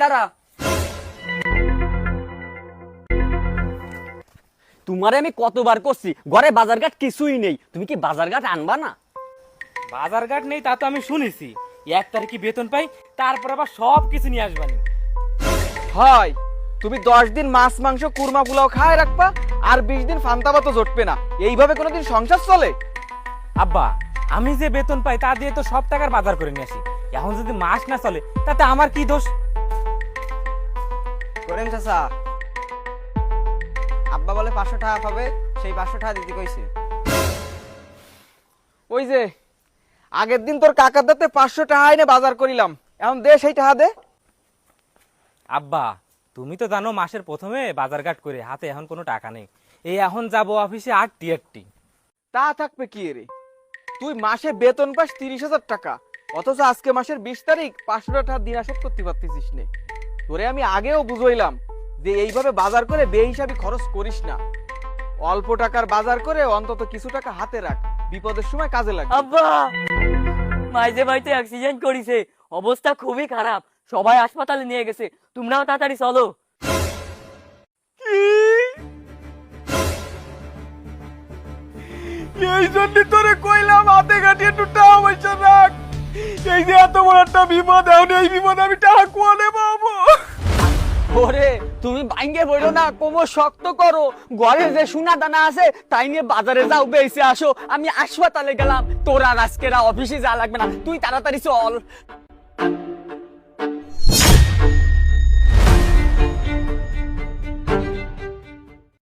দাঁড়া, তোমারে আমি কতবার করছি ঘরে বাজারঘাট কিছুই নেই, তুমি কি বাজারঘাট আনবা না? বাজার ঘাট নেই তা তো আমি শুনেছি, 1 তারিখে বেতন পাই তারপর আবার সব কিছু নিয়ে আসবানি। হয় তুমি 10 দিন মাছ মাংস কুরমা পোলাও খায় রাখবা আর 20 দিন ফান্তা ভাতও জটবে না, এইভাবে কোনোদিন সংসার চলে? আব্বা, আমি যে বেতন পাই তা দিয়ে তো সব টাকার বাজার করে নিয়ে আসি, এখন যদি মাস না চলে তাতে আমার কি দোষ? করেন চাচা, আব্বা বলে 500 টাকা পাবে, সেই 500 টাকা দিতে কইছে। ওই যে আগের দিন তোর কাকার দাতে 500 টাকা এনে বাজার করিলাম, এখন দে সেই টাকা দে। আব্বা, তুমি তো জানো মাসের প্রথমে বাজারঘাট করে হাতে এখন কোনো টাকা নেই, এই এখন যাব অফিসে আটটি। তা থাকবে কি রে, তুই মাসে বেতন পাস 30,000 টাকা, অথচ আজকে মাসের 20 তারিখ 500 টাকা দিন আসত করতে পারতেছিস নে। তোরে আমি আগেও বুঝাইলাম যে এইভাবে বাজার করে বেহিসাবি খরচ করিস না, অল্প টাকার বাজার করে অন্তত কিছু টাকা হাতে রাখ, বিপদের সময় কাজে লাগবে। আব্বা, মাইজে ভাইতে অ্যাক্সিডেন্ট করেছে, অবস্থা খুবই খারাপ, সবাই হাসপাতালে নিয়ে গেছে, তোমরাও তাড়াতাড়ি চলো। এই জন্য তোরে কইলাম হাতে কাটিয়ে একটু টাকা পয়সা রাখ, এই যে এত বড় একটা বিপদ, এখন এই বিপদ আমি টাকা কোয়ালে পাবো? ওরে তুমি বাইঙ্গে বইলো না, কোমর শক্ত করো, ঘরে যে সোনা দানা আছে তাই নিয়ে বাজারে যাও, বেঁচে আসো, আমি হাসপাতালে গেলাম, তোর আর আজকেরা অফিসে যা লাগবে না, তুই তাড়াতাড়ি চল।